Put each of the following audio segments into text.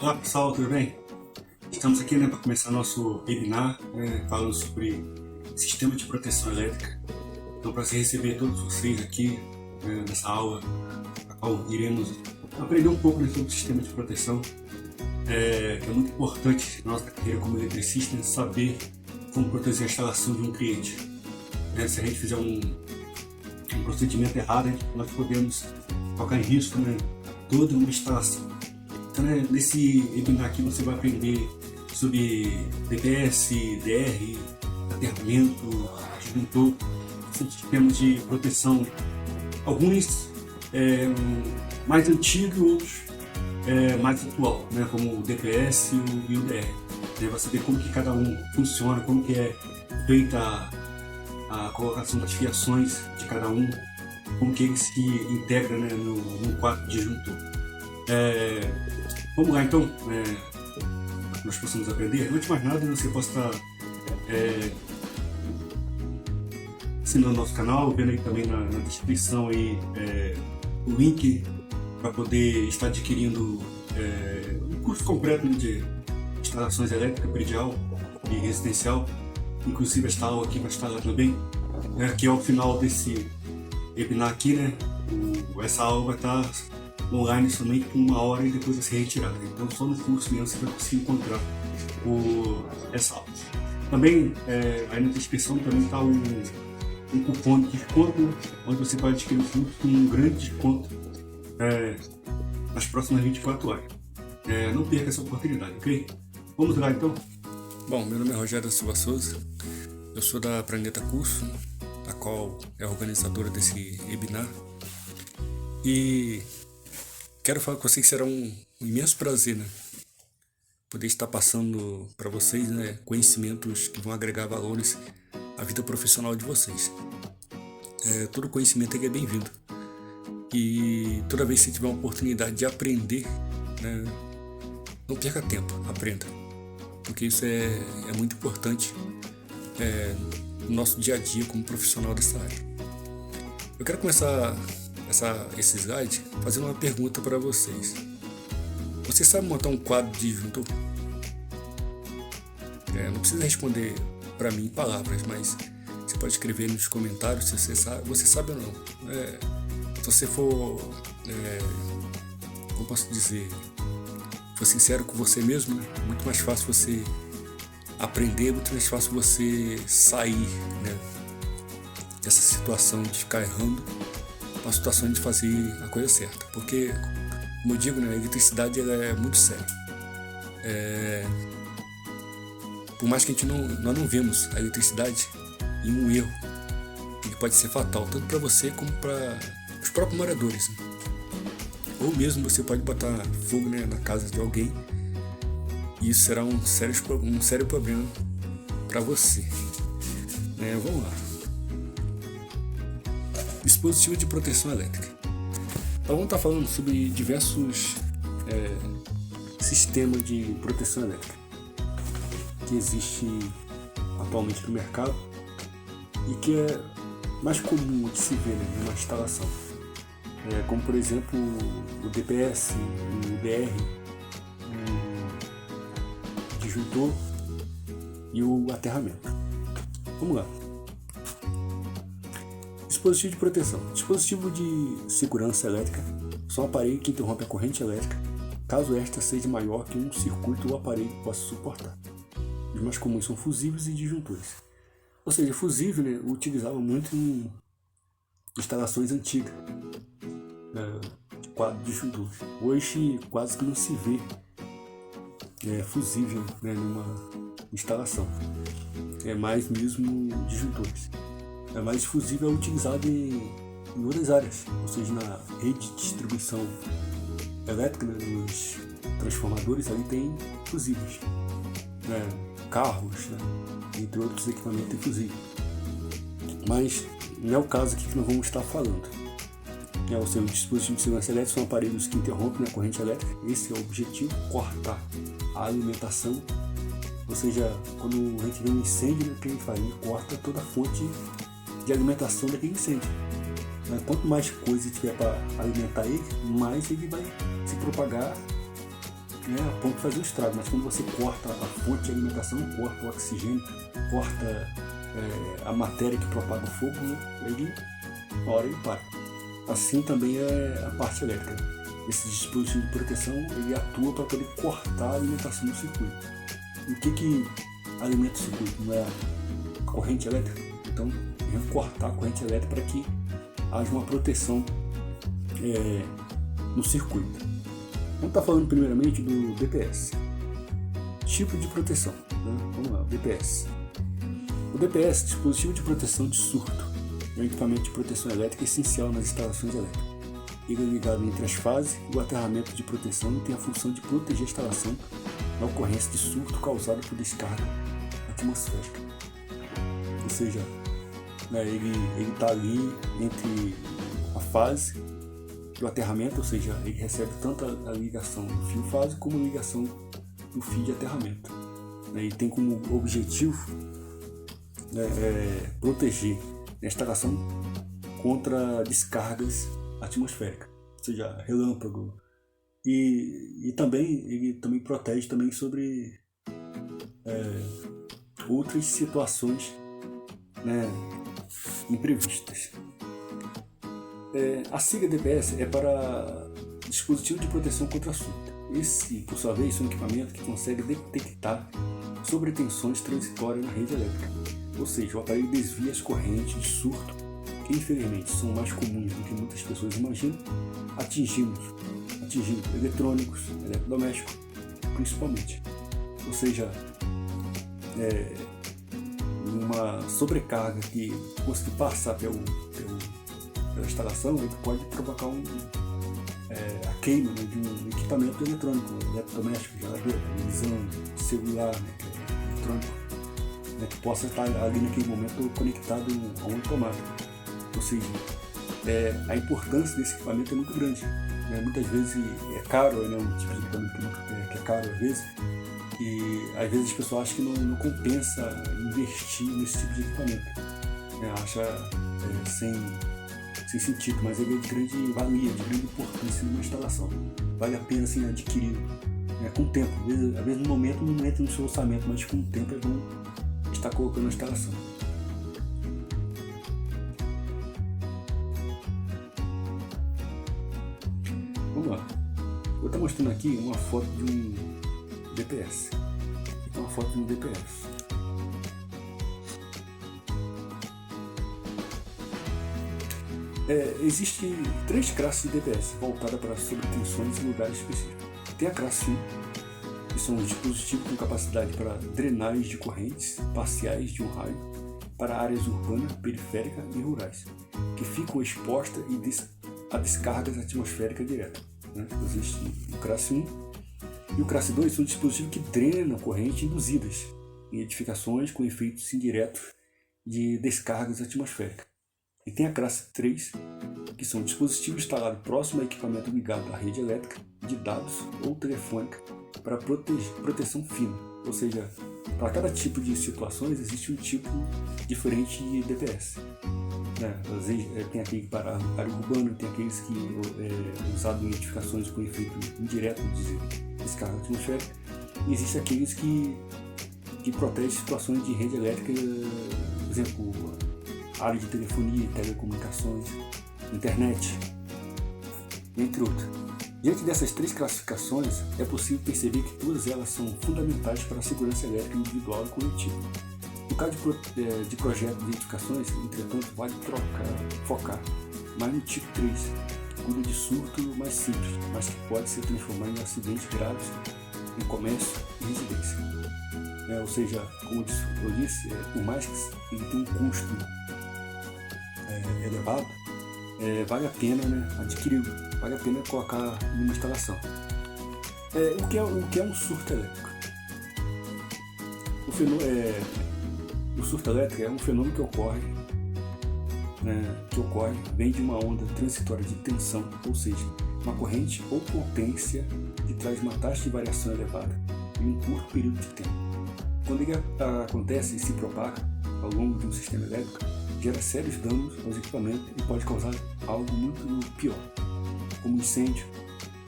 Olá pessoal, tudo bem? Estamos aqui para começar nosso webinar falando sobre sistema de proteção elétrica. Então, para receber todos vocês aqui nessa aula, na qual iremos aprender um pouco sobre o sistema de proteção, que é muito importante na nossa carreira como eletricista, saber como proteger a instalação de um cliente. Se a gente fizer um procedimento errado, nós podemos colocar em risco toda uma instalação. Então, nesse webinar aqui você vai aprender sobre DPS, DR, aterramento, disjuntor, sistemas de proteção, alguns mais antigos e outros mais atual, como o DPS e o DR. Você vai saber como que cada um funciona, como que é feita a colocação das fiações de cada um, como que ele se integra no quadro disjuntor. Vamos lá então, nós possamos aprender. Antes de mais nada, você pode estar assinando o nosso canal, vendo aí também na descrição aí, o link para poder estar adquirindo um curso completo de instalações elétricas, predial e residencial. Inclusive esta aula aqui vai estar lá também. Aqui ao final desse webinar aqui, essa aula vai estar online somente por 1 hora e depois vai ser retirada. Então só no curso mesmo você vai conseguir encontrar essa aula. Também aí na descrição também está um cupom de desconto, onde você pode adquirir o curso com um grande desconto nas próximas 24 horas. Não perca essa oportunidade, ok? Vamos lá então? Bom, meu nome é Rogério Silva Souza, eu sou da Planeta Curso, a qual é a organizadora desse webinar, e quero falar com vocês que será um imenso prazer, poder estar passando para vocês, conhecimentos que vão agregar valores à vida profissional de vocês. Todo conhecimento é bem-vindo, e toda vez que você tiver uma oportunidade de aprender, não perca tempo, aprenda, porque isso é muito importante no nosso dia a dia como profissional dessa área. Eu quero começar esse slide fazendo uma pergunta para vocês. Você sabe montar um quadro de disjuntor? Não precisa responder para mim em palavras, mas você pode escrever nos comentários se você sabe ou não. Se você for, como posso dizer, for sincero com você mesmo, é muito mais fácil você aprender, muito mais fácil você sair dessa situação de ficar errando, uma situação de fazer a coisa certa, porque, como eu digo, a eletricidade ela é muito séria. Por mais que nós não vemos a eletricidade em um erro, ele pode ser fatal, tanto para você como para os próprios moradores. Ou mesmo você pode botar fogo na casa de alguém, e isso será um sério problema para você. Vamos lá. Dispositivo de proteção elétrica. Então vamos estar falando sobre diversos sistemas de proteção elétrica que existe atualmente no mercado e que é mais comum de se ver numa instalação, como por exemplo o DPS, o DR, o disjuntor e o aterramento. Vamos lá. Dispositivo de proteção. Dispositivo de segurança elétrica são aparelhos que interrompem a corrente elétrica caso esta seja maior que um circuito ou aparelho possa suportar. Os mais comuns são fusíveis e disjuntores. Ou seja, fusível utilizava muito em instalações antigas, de quadro disjuntor. Hoje quase que não se vê fusível numa instalação. É mais mesmo disjuntores. Mas fusível é utilizado em outras áreas, ou seja, na rede de distribuição elétrica, nos transformadores ali tem fusíveis, carros, entre outros equipamentos tem fusível. Mas não é o caso aqui que nós vamos estar falando. Ou seja, os dispositivos de segurança elétrica são aparelhos que interrompem a corrente elétrica. Esse é o objetivo, cortar a alimentação. Ou seja, quando a gente vê um incêndio, o que a gente faz? A gente corta toda a fonte de alimentação daquele incêndio. Quanto mais coisa tiver para alimentar ele, mais ele vai se propagar a ponto de fazer um estrago, mas quando você corta a fonte de alimentação, corta o oxigênio, corta a matéria que propaga o fogo, ele, uma hora ele para. Assim também é a parte elétrica. Esse dispositivo de proteção, ele atua para poder cortar a alimentação do circuito. E o que alimenta o circuito? Não é a corrente elétrica? Então, devemos cortar a corrente elétrica para que haja uma proteção no circuito. Vamos estar falando primeiramente do DPS. Tipo de proteção. Né? Vamos lá, o DPS. O DPS, dispositivo de proteção de surto, é um equipamento de proteção elétrica essencial nas instalações elétricas. Ele é ligado entre as fases e o aterramento de proteção e tem a função de proteger a instalação na ocorrência de surto causado por descarga atmosférica. Ou seja, ele está ali entre a fase do aterramento, ou seja, ele recebe tanto a ligação do fio fase como a ligação do fio de aterramento. E tem como objetivo proteger a instalação contra descargas atmosféricas, ou seja, relâmpago. E também ele também protege também sobre outras situações imprevistas. A sigla DPS é para dispositivo de proteção contra surto. Esse, por sua vez, é um equipamento que consegue detectar sobretensões transitórias na rede elétrica, ou seja, o aparelho desvia as correntes de surto que infelizmente são mais comuns do que muitas pessoas imaginam, atingindo eletrônicos, eletrodomésticos, principalmente. Ou seja, uma sobrecarga que conseguir passar pela instalação, ele pode provocar a queima de um equipamento eletrônico, eletrodoméstico, geladeira, televisão, celular, eletrônico, que possa estar ali naquele momento conectado a uma tomada. Ou seja, a importância desse equipamento é muito grande. Muitas vezes é caro, um tipo de equipamento que é caro às vezes, e às vezes as pessoas acham que não compensa investir nesse tipo de equipamento. Acha sem sentido, mas ele é de grande valia, de grande importância numa instalação. Vale a pena assim, adquirir com o tempo. Às vezes no momento não entra no seu orçamento, mas com o tempo é bom estar colocando na instalação. Vamos lá. Vou estar mostrando aqui uma foto de um DPS. Aqui é uma foto de um DPS. Existem 3 classes de DPS voltadas para sobretensões em lugares específicos. Tem a classe 1, que são dispositivos com capacidade para drenagem de correntes parciais de um raio para áreas urbanas, periféricas e rurais, que ficam expostas a descargas atmosféricas diretas. Existe o classe 1 e o classe 2 são dispositivos que drenam correntes induzidas em edificações com efeitos indiretos de descargas atmosféricas. E tem a classe 3, que são dispositivos instalados próximo a equipamento ligado à rede elétrica, de dados ou telefônica para proteção fina. Ou seja, para cada tipo de situações existe um tipo diferente de DPS. Às vezes tem aquele para a área urbana, tem aqueles que é usado em edificações com efeito indireto de descarga atmosférica, e existem aqueles que protegem situações de rede elétrica, por exemplo, área de telefonia, telecomunicações, internet, entre outros. Diante dessas 3 classificações, é possível perceber que todas elas são fundamentais para a segurança elétrica individual e coletiva. No caso de projetos de edificações, entretanto, vale focar mais no tipo 3, que cuida de surto mais simples, mas que pode se transformar em acidentes graves em comércio e residência. Ou seja, como eu disse, por mais que ele tenha um custo elevado, vale a pena adquirir, vale a pena colocar numa instalação. O que é um surto elétrico? O surto elétrico é um fenômeno que ocorre, vem de uma onda transitória de tensão, ou seja, uma corrente ou potência que traz uma taxa de variação elevada em um curto período de tempo. Quando ele acontece e se propaga ao longo de um sistema elétrico, gera sérios danos aos equipamentos e pode causar algo muito pior, como incêndio,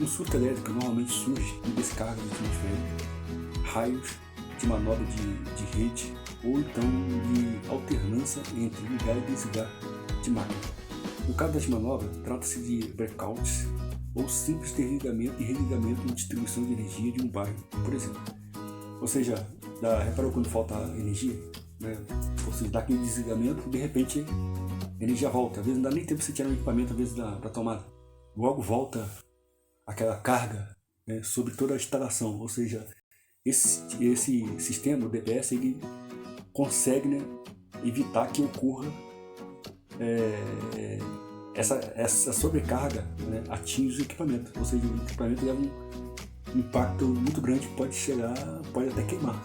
Um surto elétrico normalmente surge de descarga de atmosférica, raios de manobra de rede ou então de alternância entre ligar e desligar de máquina. No caso das manobras, trata-se de blackouts ou simples desligamento e religamento na distribuição de energia de um bairro, por exemplo. Ou seja, reparou quando falta energia? Né? Ou seja, dá aquele desligamento e de repente a energia volta. Às vezes não dá nem tempo de você tirar o equipamento às vezes da tomada. Logo volta aquela carga, né, sobre toda a instalação. Ou seja, esse sistema, o DPS, ele consegue, né, evitar que ocorra essa sobrecarga, né, atinge o equipamento. Ou seja, o equipamento leva um impacto muito grande que pode até queimar.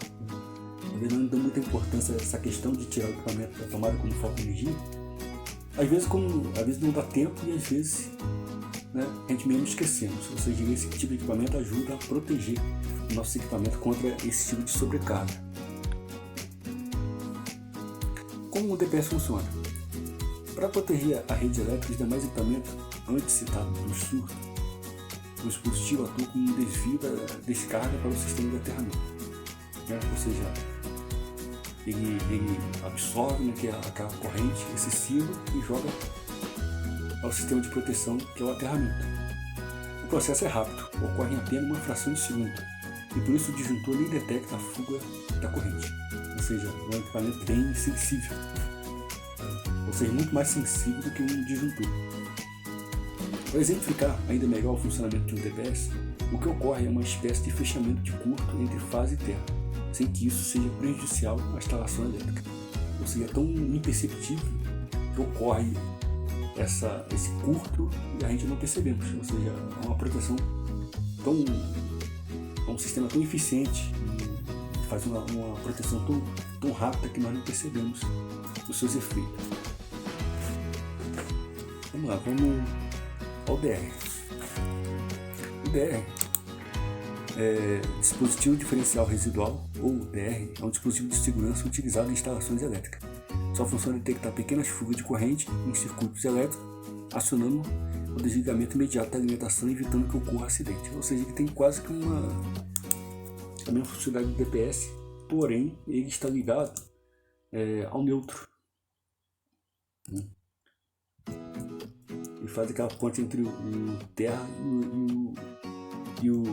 Às vezes não dá muita importância a essa questão de tirar o equipamento da tomada quando falta energia. Às vezes não dá tempo e às vezes, né, a gente mesmo esquecemos. Ou seja, esse tipo de equipamento ajuda a proteger o nosso equipamento contra esse tipo de sobrecarga. Como o DPS funciona? Para proteger a rede elétrica e os demais equipamentos antes citados do surto, o dispositivo atua como um desvio da descarga para o sistema de aterramento. Né? Ou seja, ele absorve, né, aquela corrente excessiva e joga ao sistema de proteção, que é o aterramento. O processo é rápido, ocorre em apenas uma fração de segundo, e por isso o disjuntor nem detecta a fuga da corrente. Ou seja, é um equipamento bem sensível, ou seja, muito mais sensível do que um disjuntor. Para exemplificar ainda melhor o funcionamento de um DPS, o que ocorre é uma espécie de fechamento de curto entre fase e terra, sem que isso seja prejudicial à instalação elétrica. Ou seja, é tão imperceptível que ocorre esse curto e a gente não percebemos. Ou seja, é uma proteção é um sistema tão eficiente e faz uma proteção tão rápida que nós não percebemos os seus efeitos. Vamos lá, vamos ao DR. O DR é dispositivo diferencial residual, ou DR, é um dispositivo de segurança utilizado em instalações elétricas. Sua função é detectar pequenas fugas de corrente em circuitos elétricos, acionando o desligamento imediato da alimentação, evitando que ocorra acidente. Ou seja, ele tem quase que a mesma funcionalidade do DPS, porém ele está ligado ao neutro. E faz aquela ponte entre o terra e o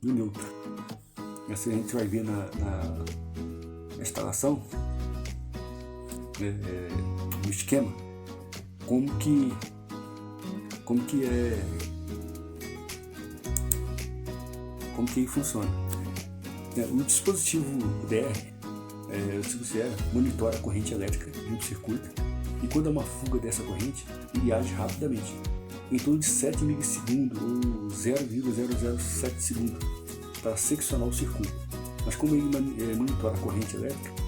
neutro. Assim a gente vai ver na instalação, no esquema, como que ele funciona. O dispositivo DR monitora a corrente elétrica de um circuito, e quando há uma fuga dessa corrente, ele age rapidamente, em torno de 7 milissegundos ou 0,007 segundos, para seccionar o circuito. Mas como ele monitora a corrente elétrica,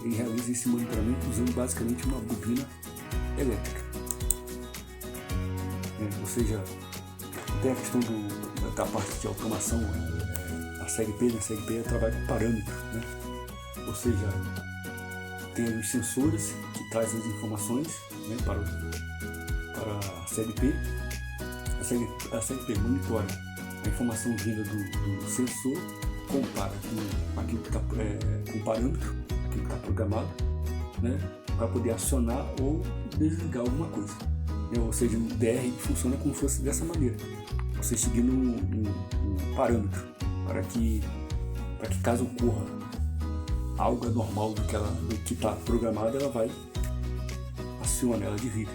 ele realiza esse monitoramento usando basicamente uma bobina elétrica. Ou seja, tem a questão da parte de automação, a CLP trabalha com parâmetros, né? Ou seja, tem os sensores que trazem as informações, né, para a CLP. A CLP monitora a informação vinda do sensor, compara com aquilo que está com o parâmetro, aquilo que está programado, né, para poder acionar ou desligar alguma coisa. Ou seja, o DR funciona como se fosse dessa maneira, você seguindo um parâmetro, para que caso ocorra algo anormal do que está programado, ela vai aciona, ela desliga.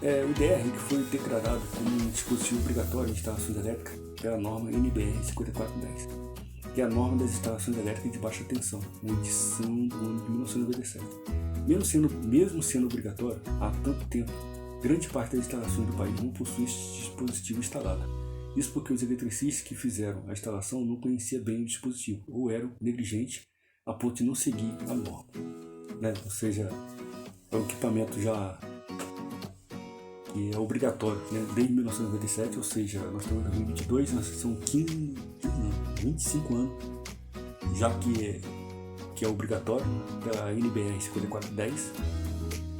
O DR, que foi declarado como um dispositivo obrigatório de instalações elétricas pela norma NBR 5410, que é a norma das instalações elétricas de baixa tensão, uma edição do ano de 1997. Mesmo sendo obrigatório, há tanto tempo, grande parte das instalações do país não possui esse dispositivo instalado. Isso porque os eletricistas que fizeram a instalação não conheciam bem o dispositivo, ou eram negligentes a ponto de não seguir a norma. Né? Ou seja, é um equipamento já que é obrigatório, né? Desde 1997, ou seja, nós estamos em 2022, nós são 25 anos já que é obrigatório, pela NBR 5410.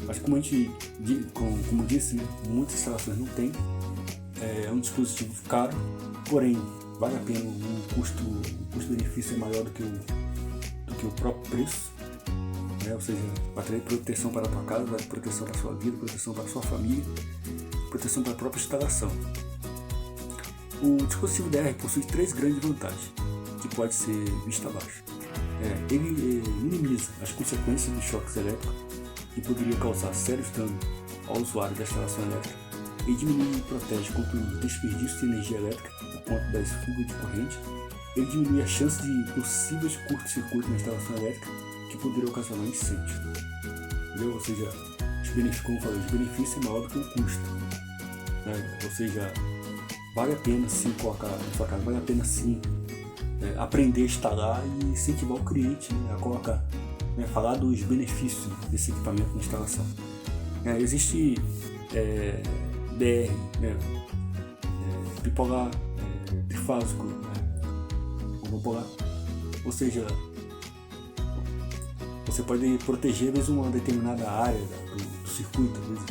Mas como disse, né, muitas instalações não tem. É um dispositivo caro, porém vale a pena. O custo-benefício é maior do que o próprio preço, né? Ou seja, vai trazer proteção para a tua casa, proteção para a sua vida, proteção para a sua família, proteção para a própria instalação. O dispositivo DR possui 3 grandes vantagens, que pode ser vista abaixo. Ele minimiza as consequências dos choques elétricos, que poderia causar sérios danos ao usuário da instalação elétrica, e diminui e protege contra o desperdício de energia elétrica por conta das fugas de corrente. Ele diminui a chance de possíveis curtos-circuitos na instalação elétrica que poderiam ocasionar incêndio. Entendeu? Ou seja, como eu falei, os benefícios é maior do que o custo, né? Ou seja, vale a pena sim colocar na sua casa, vale a pena sim aprender a instalar e incentivar o cliente, né, a colocar, né, falar dos benefícios desse equipamento na instalação. Existe DR, né, bipolar, trifásico, monopolar, ou seja, você pode proteger às vezes uma determinada área do circuito, às vezes,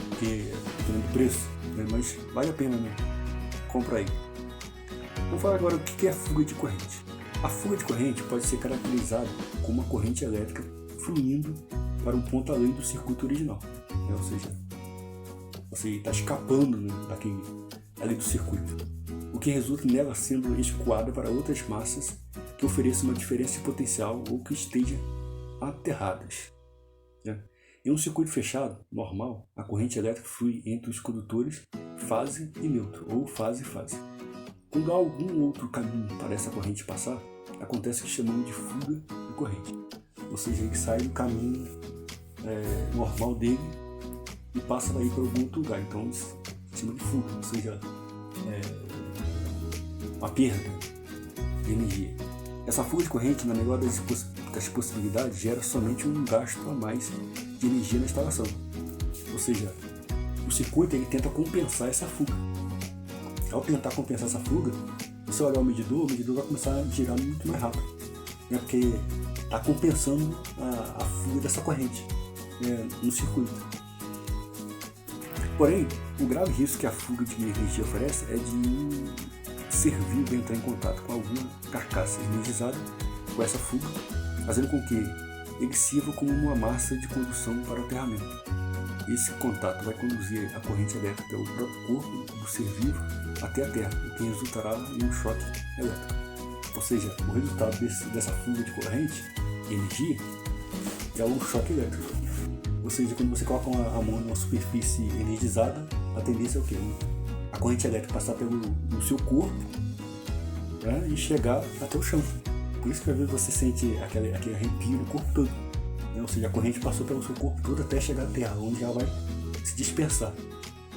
porque dependendo do preço, né, mas vale a pena, né? Compra aí. Vamos falar agora o que é fuga de corrente. A fuga de corrente pode ser caracterizada como uma corrente elétrica fluindo para um ponto além do circuito original, né? Ou seja, você está escapando, né, além do circuito, o que resulta nela sendo escoada para outras massas que ofereçam uma diferença de potencial ou que estejam aterradas, né? Em um circuito fechado, normal, a corrente elétrica flui entre os condutores fase e neutro, ou fase e fase. Quando há algum outro caminho para essa corrente passar, acontece o que chamamos de fuga de corrente. Ou seja, ele sai do caminho normal dele e passa daí para algum outro lugar. Então isso se chama de fuga, ou seja, uma perda de energia. Essa fuga de corrente, na melhor das possibilidades, gera somente um gasto a mais de energia na instalação. Ou seja, o circuito ele tenta compensar essa fuga. Ao tentar compensar essa fuga, você olhar o medidor vai começar a girar muito mais rápido, né? Porque está compensando a fuga dessa corrente, né, no circuito. Porém, o grave risco que a fuga de energia oferece é de um ser vivo entrar em contato com alguma carcaça energizada com essa fuga, fazendo com que ele sirva como uma massa de condução para o aterramento. Esse contato vai conduzir a corrente elétrica pelo próprio corpo do ser vivo até a Terra, o que resultará em um choque elétrico. Ou seja, o resultado dessa fuga de corrente, energia, é um choque elétrico. Ou seja, quando você coloca a mão numa superfície energizada, a tendência é o quê? A corrente elétrica passar no seu corpo, né, e chegar até o chão. Por isso que às vezes você sente aquele arrepio no corpo todo, né? Ou seja, a corrente passou pelo seu corpo todo até chegar à Terra, onde ela vai se dispersar.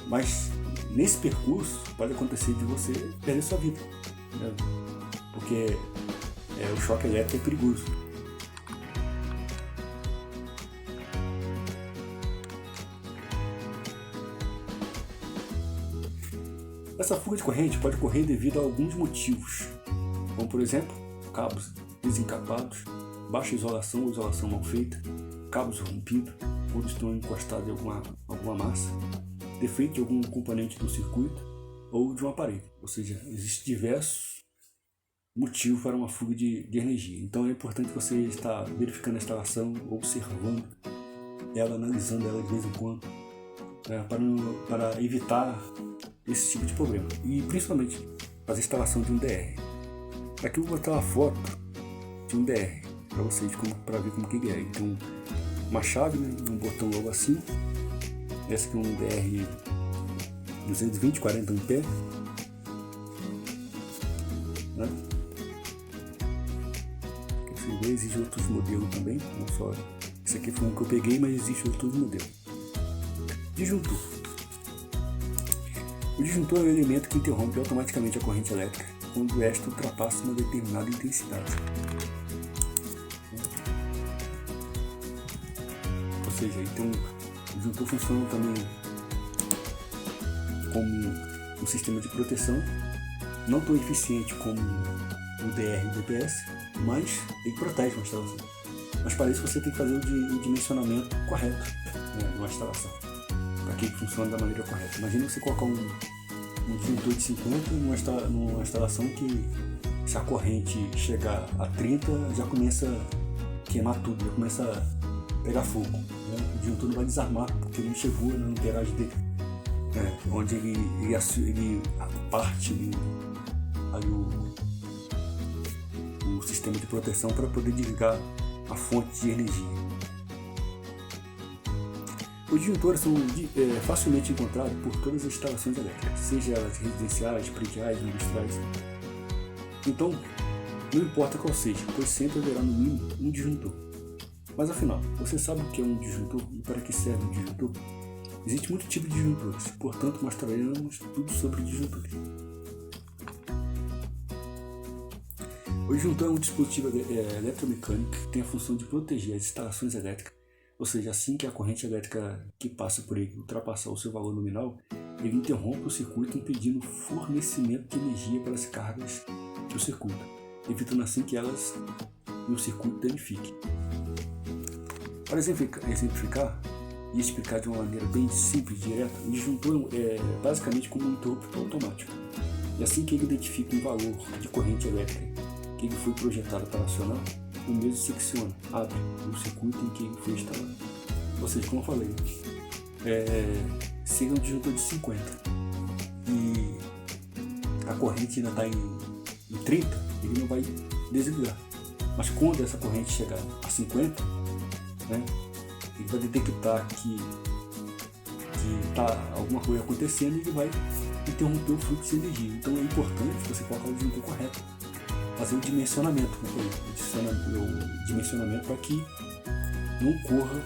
Mas nesse percurso pode acontecer de você perder sua vida, né? Porque o choque elétrico é perigoso. Essa fuga de corrente pode ocorrer devido a alguns motivos, como por exemplo, cabos desencapados, baixa isolação ou isolação mal feita, cabos rompidos, quando estão encostados em alguma massa, defeito de algum componente do circuito ou de um aparelho. Ou seja, existem diversos motivos para uma fuga de energia. Então é importante você estar verificando a instalação, observando ela, analisando ela de vez em quando, né, para evitar esse tipo de problema. E principalmente fazer a instalação de um DR. Aqui eu vou botar uma foto de um DR para vocês, para ver como que ele é. Então, uma chave, né, um botão logo assim. Esse aqui é um DR 220, 40 ampere, né? Existe outros modelos também, não só esse aqui foi um que eu peguei, mas existe outros modelos. Disjuntor. O disjuntor é um elemento que interrompe automaticamente a corrente elétrica quando esta ultrapassa uma determinada intensidade. Ou seja, então, o disjuntor funciona também como um sistema de proteção, não tão eficiente como o DR e o DPS, mas ele protege uma instalação. Mas para isso você tem que fazer o dimensionamento correto, né, de uma instalação, para que ele funcione da maneira correta. Imagina você colocar um disjuntor de 50 numa instalação que, se a corrente chegar a 30, já começa a queimar tudo, já começa a pegar fogo, né? O disjuntor não vai desarmar, porque ele não chegou na amperagem dele, onde ele parte ali o sistema de proteção para poder desligar a fonte de energia. Os disjuntores são facilmente encontrados por todas as instalações elétricas, seja elas residenciais, prediais, industriais. Então, não importa qual seja, pois sempre haverá no mínimo um disjuntor. Mas afinal, você sabe o que é um disjuntor e para que serve um disjuntor? Existe muito tipo de disjuntores, portanto mostraremos tudo sobre disjuntores. O disjuntor é um dispositivo eletromecânico que tem a função de proteger as instalações elétricas, ou seja, assim que a corrente elétrica que passa por ele ultrapassar o seu valor nominal, ele interrompe o circuito impedindo o fornecimento de energia para as cargas do circuito, evitando assim que elas e o circuito danifiquem. Para exemplificar e explicar de uma maneira bem simples e direta, o disjuntor é basicamente como um interruptor automático. E assim que ele identifica um valor de corrente elétrica que ele foi projetado para acionar, o mesmo secciona, abre o circuito em que ele foi instalado. Ou seja, como eu falei, se um disjuntor de 50 e a corrente ainda está em 30, ele não vai desligar. Mas quando essa corrente chegar a 50, ele vai detectar que está alguma coisa acontecendo e ele vai interromper o fluxo de energia. Então é importante você colocar o disjuntor correto, fazer o dimensionamento, o dimensionamento para que não ocorra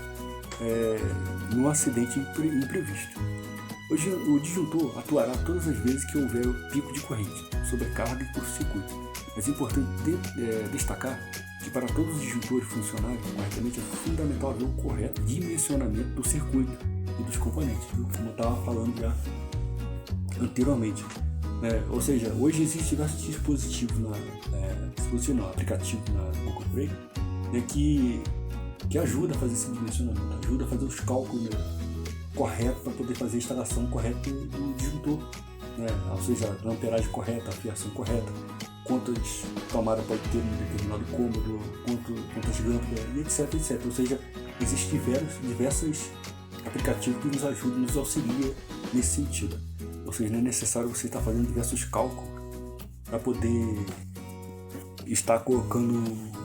um acidente imprevisto. O disjuntor atuará todas as vezes que houver pico de corrente, sobrecarga e curto-circuito. Mas é importante destacar que para todos os disjuntores funcionarem corretamente é fundamental haver o correto dimensionamento do circuito e dos componentes, como eu estava falando já anteriormente. Ou seja, hoje existe diversos dispositivos aplicativo na Google Play, que ajuda a fazer esse dimensionamento, ajuda a fazer os cálculos corretos para poder fazer a instalação correta do disjuntor, ou seja, a amperagem correta, a fiação correta, quantas tomadas pode ter em determinado cômodo, quantas lâmpadas, e etc. Ou seja, existem diversos aplicativos que nos ajudam, nos auxiliam nesse sentido. Ou seja, não é necessário você estar fazendo diversos cálculos para poder estar colocando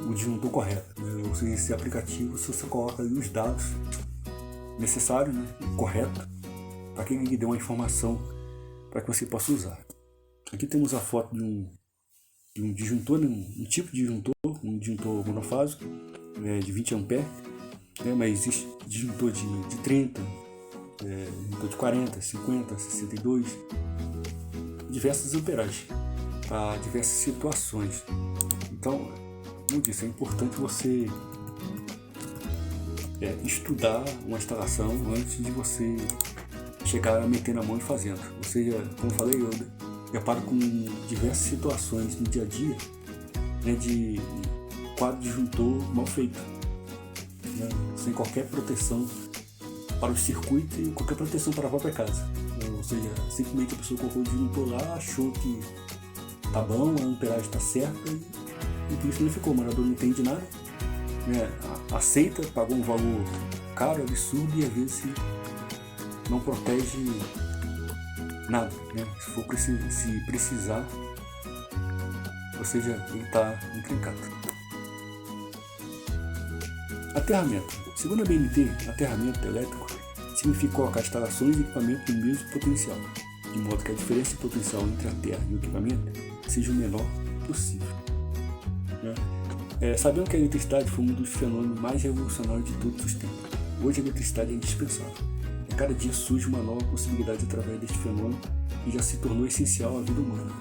o disjuntor correto. Ou seja, esse aplicativo você coloca ali os dados necessários, corretos, para que ele lhe dê uma informação para que você possa usar. Aqui temos a foto de um disjuntor, um tipo de disjuntor, um disjuntor monofásico de 20 A, mas existe disjuntor de 30, disjuntor de 40, 50, 62, diversas amperagens para diversas situações. Então, como eu disse, é importante você estudar uma instalação antes de você chegar a meter na mão e fazendo. Ou seja, como eu falei, eu deparo com diversas situações no dia a dia, de quadro disjuntor mal feito, sem qualquer proteção para o circuito e qualquer proteção para a própria casa. Ou seja, simplesmente a pessoa colocou o disjuntor lá, achou que tá bom, a amperagem está certa e por isso não ficou. O morador não entende nada, aceita, pagou um valor caro, absurdo e às vezes não protege nada, se precisar, ou seja, ele está encrencado. Aterramento. Segundo a BNT, aterramento elétrico significa colocar instalações e equipamentos no mesmo potencial, de modo que a diferença de potencial entre a terra e o equipamento seja o menor possível. Sabendo que a eletricidade foi um dos fenômenos mais revolucionários de todos os tempos, hoje a eletricidade é indispensável. A cada dia surge uma nova possibilidade através deste fenômeno e já se tornou essencial à vida humana.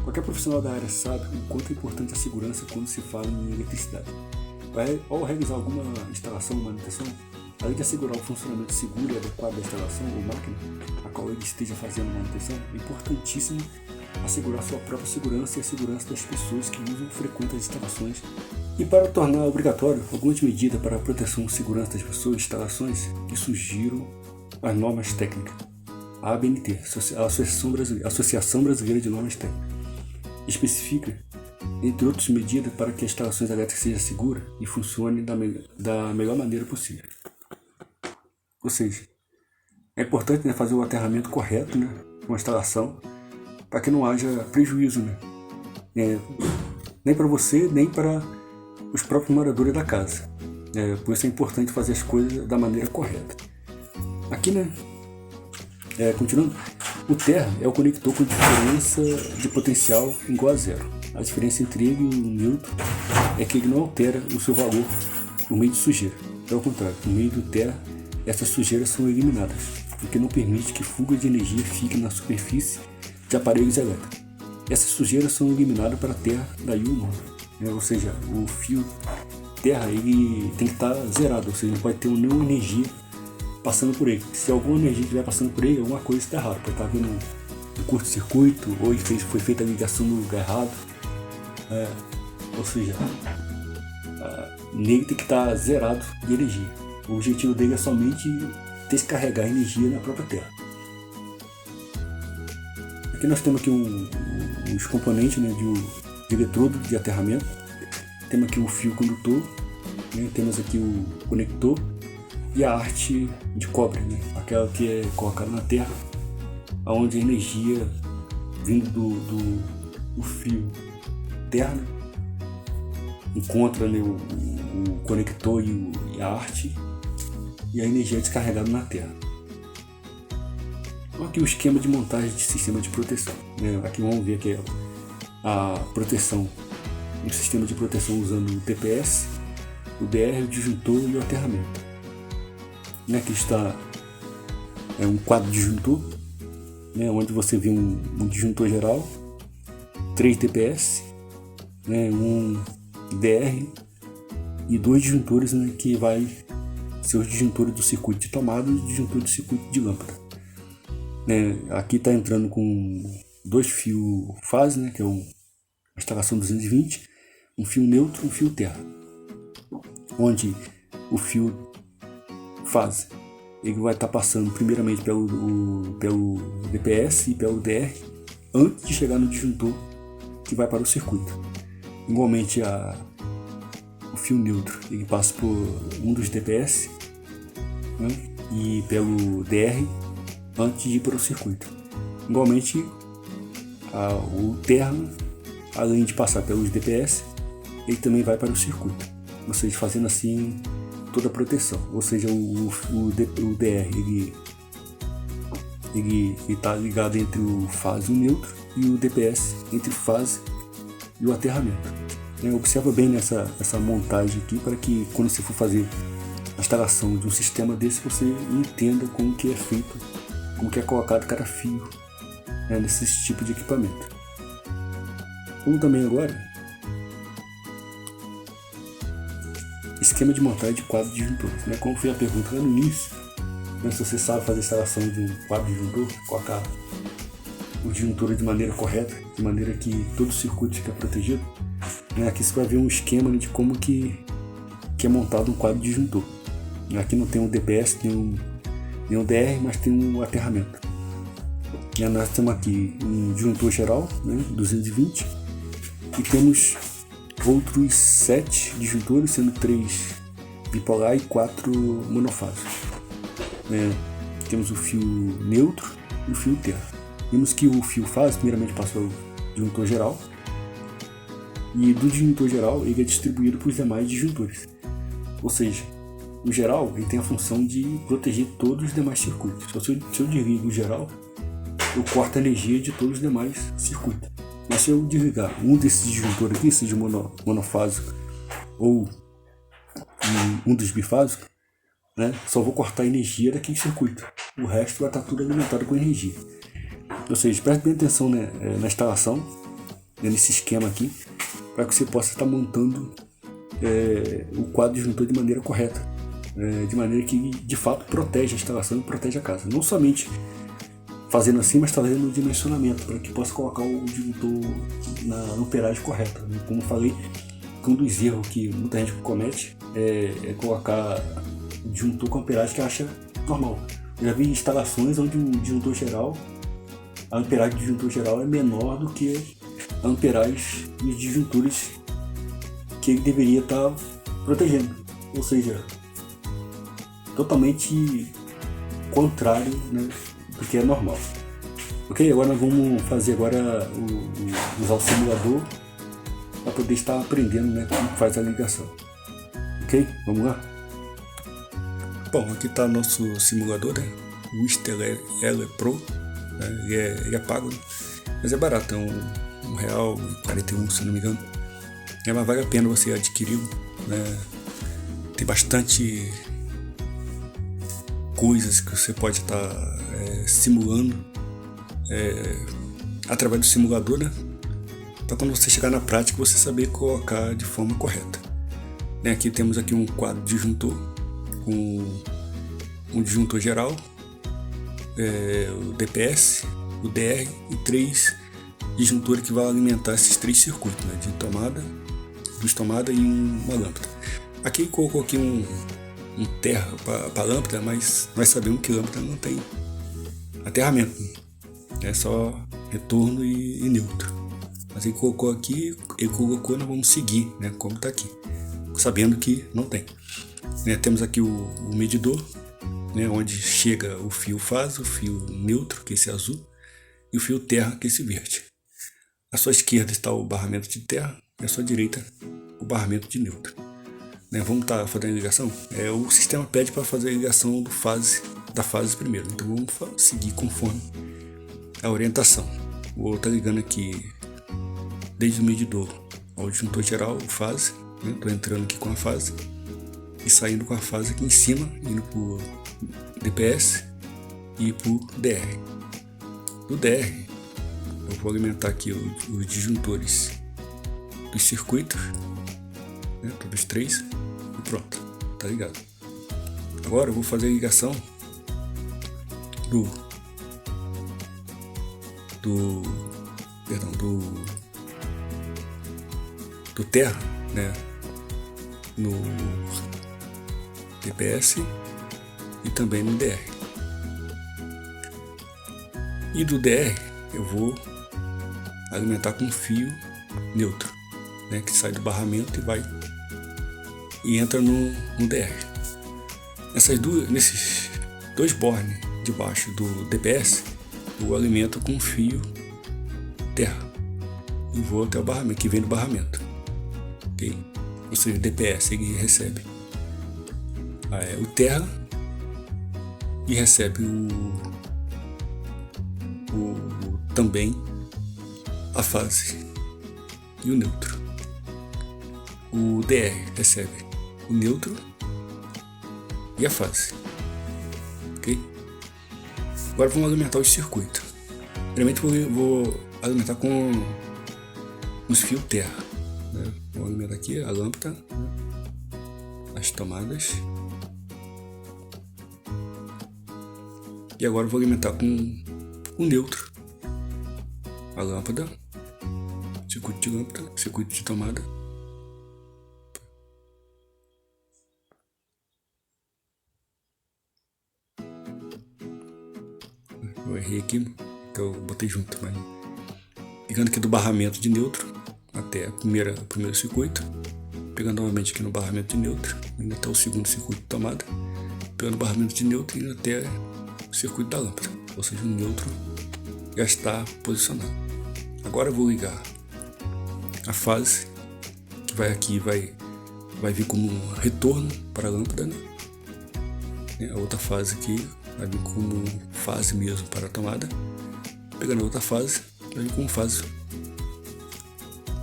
Qualquer profissional da área sabe o quanto é importante a segurança quando se fala em eletricidade. Ao realizar alguma instalação ou manutenção, além de assegurar o funcionamento seguro e adequado da instalação ou máquina a qual ele esteja fazendo manutenção, é importantíssimo assegurar sua própria segurança e a segurança das pessoas que usam e frequentam as instalações. E para tornar obrigatório algumas medidas para a proteção e segurança das pessoas e instalações que surgiram as normas técnicas. A ABNT, a Associação Brasileira de Normas Técnicas, especifica, entre outras medidas, para que as instalações elétricas sejam seguras e funcionem da melhor maneira possível. Ou seja, é importante, né, fazer o aterramento correto, né, com a instalação, para que não haja prejuízo, né, nem para você, nem para os próprios moradores da casa. Por isso é importante fazer as coisas da maneira correta. Aqui, né, continuando, o terra é o conector com diferença de potencial igual a zero. A diferença entre ele e o neutro é que ele não altera o seu valor por meio de sujeira. Pelo contrário, por meio do terra, essas sujeiras são eliminadas, o que não permite que fuga de energia fique na superfície de aparelhos elétricos. Essas sujeiras são eliminadas para a terra, daí o nome. Ou seja, o fio terra ele tem que estar zerado, ou seja, não pode ter nenhuma energia passando por ele. Se alguma energia estiver passando por ele, alguma coisa está errada, pode estar havendo um curto-circuito, ou foi feita a ligação no lugar errado. Ou seja, nele tem que estar zerado de energia. O objetivo dele é somente descarregar energia na própria terra. Aqui nós temos aqui os componentes, né, de eletrodo de aterramento. Temos aqui o fio condutor, né, temos aqui o conector e a arte de cobre, né, aquela que é colocada na terra, onde a energia vindo do fio terra, né, encontra, né, o conector e a arte, e a energia é descarregada na terra. Então, aqui o esquema de montagem de sistema de proteção, né? Aqui vamos ver aqui a proteção, um sistema de proteção usando o TPS, o DR, o disjuntor e o aterramento. Aqui está um quadro disjuntor, né, onde você vê um disjuntor geral, 3 TPS, né, um DR e 2 disjuntores, né, que vai ser os disjuntores do circuito de tomada e o disjuntor do circuito de lâmpada. Aqui está entrando com 2 fios fase, né, que é a instalação 220, um fio neutro e um fio terra, onde o fio fase ele vai estar passando primeiramente pelo DPS e pelo DR antes de chegar no disjuntor que vai para o circuito. Igualmente o fio neutro ele passa por um dos DPS, né, e pelo DR antes de ir para o circuito. Igualmente o terra, além de passar pelos DPS, ele também vai para o circuito, ou seja, fazendo assim toda a proteção. Ou seja, o DR ele está ligado entre o fase e o neutro, e o DPS entre o fase e o aterramento. Observa bem nessa montagem aqui, para que quando você for fazer a instalação de um sistema desse, você entenda como que é feito, como que é colocado cada fio, nesse tipo de equipamento. Vamos também agora esquema de montagem de quadro disjuntores, né? Como foi a pergunta lá no início, né? Se você sabe fazer a instalação de um quadro disjuntor, colocar o disjuntor de maneira correta, de maneira que todo o circuito fica protegido, né? Aqui você vai ver um esquema, né, de como que é montado um quadro disjuntor. Aqui não tem um DPS, nem um DR, mas tem um aterramento. E nós temos aqui um disjuntor geral, né, 220, e temos outros 7 disjuntores, sendo 3 bipolar e 4 monofásicos. Temos o fio neutro e o fio terra. Vimos que o fio fase primeiramente passa pelo disjuntor geral, e do disjuntor geral ele é distribuído para os demais disjuntores. Ou seja, o geral ele tem a função de proteger todos os demais circuitos. Se eu desligo o geral, eu corto a energia de todos os demais circuitos. Mas se eu desligar um desses disjuntores aqui, seja monofásico ou um dos bifásicos, né, só vou cortar a energia daquele circuito. O resto vai estar tudo alimentado com energia. Ou seja, preste bem atenção, né, na instalação, né, nesse esquema aqui, para que você possa estar montando o quadro disjuntor de maneira correta, de maneira que de fato protege a instalação e protege a casa. Não somente fazendo assim, mas fazendo o dimensionamento para que possa colocar o disjuntor na amperagem correta, né? Como eu falei, um dos erros que muita gente comete é colocar o disjuntor com amperagem que acha normal. Eu já vi instalações onde o disjuntor geral, a amperagem do disjuntor geral é menor do que a amperagem dos disjuntores que ele deveria estar protegendo, ou seja, totalmente contrário, né, do que é normal. Ok, agora nós vamos fazer agora usar o simulador para poder estar aprendendo, né, como faz a ligação. Ok, vamos lá? Bom, aqui está nosso simulador, né? O Wister L Pro, né? Ele é pago, né? Mas é barato, é R$1,41, se não me engano. Mas vale a pena você adquirir, né? Tem bastante coisas que você pode estar simulando através do simulador, né? Para quando você chegar na prática você saber colocar de forma correta. Aqui temos aqui um quadro disjuntor com um disjuntor geral, o DPS, o DR e 3 disjuntores que vão alimentar esses 3 circuitos, né? De tomada, luz tomada e uma lâmpada. Aqui colocou aqui um terra para lâmpada, mas nós sabemos que lâmpada não tem aterramento, é só retorno e neutro. Mas ele colocou aqui, nós vamos seguir, né, como está aqui, sabendo que não tem. Temos aqui o medidor, né, onde chega o fio fase, o fio neutro, que é esse azul, e o fio terra, que é esse verde. À sua esquerda está o barramento de terra, e à sua direita o barramento de neutro. Vamos estar fazendo a ligação? O sistema pede para fazer a ligação da fase primeiro, então vamos seguir conforme a orientação. Vou estar ligando aqui desde o medidor ao disjuntor geral, fase, estou entrando aqui com a fase e saindo com a fase aqui em cima, indo para o DPS e para o DR. Do DR eu vou alimentar aqui os disjuntores dos circuitos, né, todos 3, e pronto, tá ligado. Agora eu vou fazer a ligação do terra, né, no DPS e também no DR. E do DR eu vou alimentar com fio neutro, né, que sai do barramento e entra no DR. Nesses 2 bornes debaixo do DPS eu alimento com fio terra e vou até o barramento, que vem do barramento, ok? Ou seja, o DPS ele recebe o terra e recebe também a fase e o neutro. O DR recebe o neutro e a fase, ok? Agora vamos alimentar os circuitos. Primeiramente vou alimentar com os fios terra, né? Vou alimentar aqui a lâmpada, né? As tomadas. E agora vou alimentar com o neutro a lâmpada, circuito de lâmpada, circuito de tomada. Eu errei aqui, que eu botei junto, mas pegando aqui do barramento de neutro até o primeiro circuito, pegando novamente aqui no barramento de neutro, indo até o segundo circuito de tomada, pegando o barramento de neutro e indo até o circuito da lâmpada, ou seja, o neutro já está posicionado. Agora eu vou ligar a fase, que vai vir como um retorno para a lâmpada, né? A outra fase aqui vai vir como fase mesmo para a tomada. Pegando a outra fase, vai vir como fase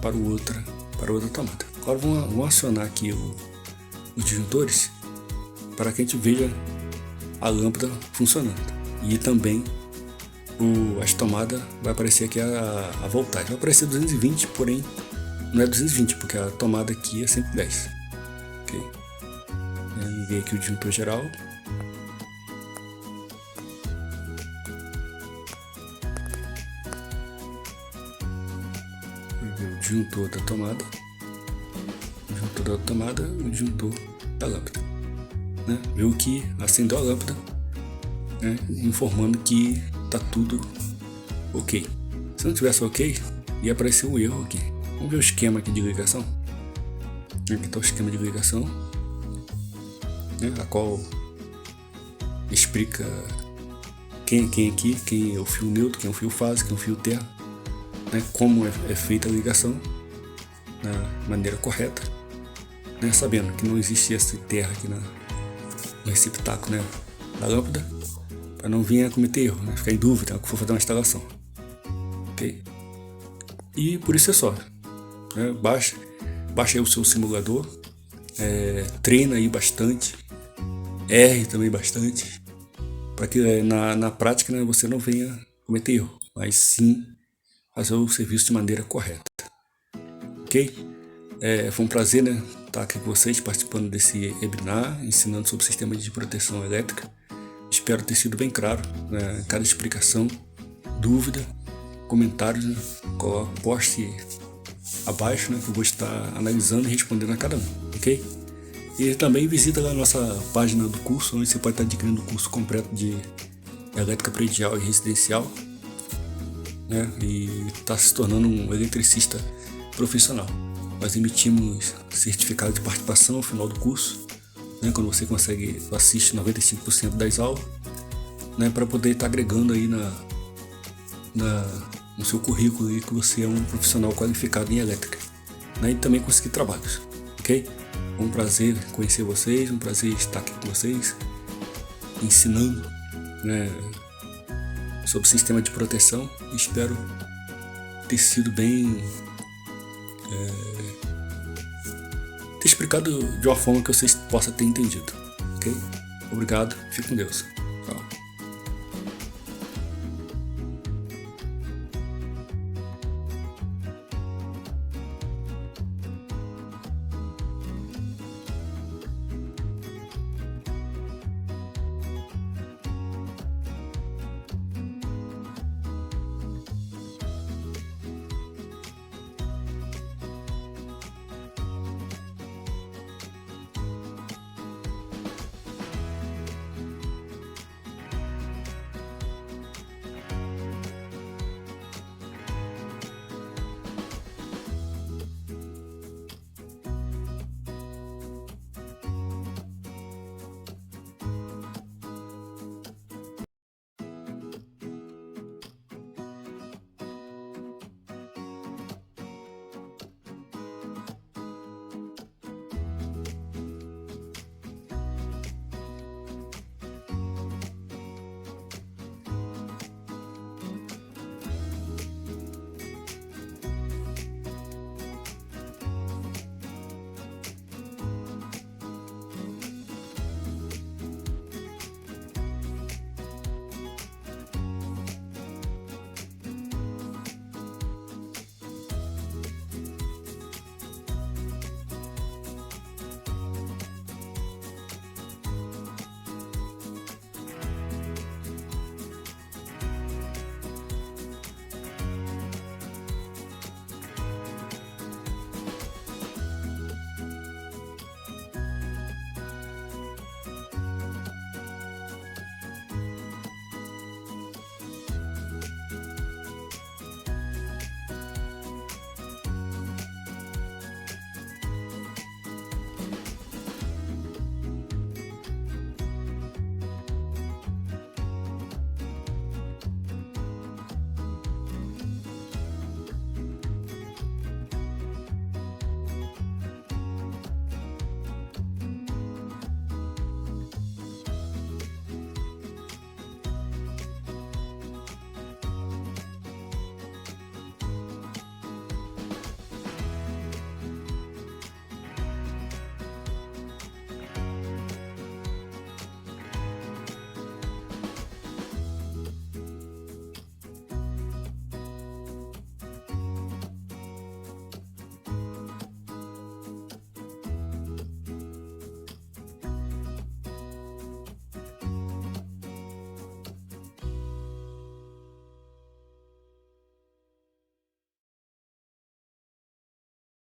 para outra tomada. Agora vamos acionar aqui os disjuntores para que a gente veja a lâmpada funcionando. E também as tomadas vai aparecer aqui a voltagem. Vai aparecer 220, porém não é 220, porque a tomada aqui é 110. Ok? Liguei aqui o disjuntor geral. disjuntor da tomada, o disjuntor da lâmpada, né? Viu que acendeu a lâmpada, né? Informando que tá tudo ok. Se não tivesse ok, ia aparecer um erro aqui. Vamos ver o esquema aqui de ligação. Aqui está o esquema de ligação, né? A qual explica quem aqui, quem é o fio neutro, quem é o fio fase, quem é o fio terra, né? Como é feita a ligação na maneira correta, né? Sabendo que não existe esse terra aqui no receptáculo, né, da lâmpada, para não vir a cometer erro, né? Ficar em dúvida quando for fazer uma instalação, ok? E por isso é só, né? Baixa aí o seu simulador, treina aí bastante, erre também bastante, para que na prática, né, você não venha cometer erro, mas sim fazer o serviço de maneira correta, ok? Foi um prazer, né, estar aqui com vocês participando desse webinar, ensinando sobre sistemas de proteção elétrica. Espero ter sido bem claro, né, cada explicação, dúvida, comentários, né, poste abaixo, né, que eu vou estar analisando e respondendo a cada um, ok? E também visita lá a nossa página do curso, onde você pode estar adquirindo o curso completo de elétrica predial e residencial, né, e está se tornando um eletricista profissional. Nós emitimos certificado de participação ao final do curso, né, quando você assiste 95% das aulas, né, para poder estar agregando aí no seu currículo aí que você é um profissional qualificado em elétrica, né, e também conseguir trabalhos, ok? Foi um prazer conhecer vocês, um prazer estar aqui com vocês, ensinando, né, sobre o sistema de proteção. Espero ter sido bem ter explicado de uma forma que vocês possam ter entendido, ok? Obrigado, fique com Deus.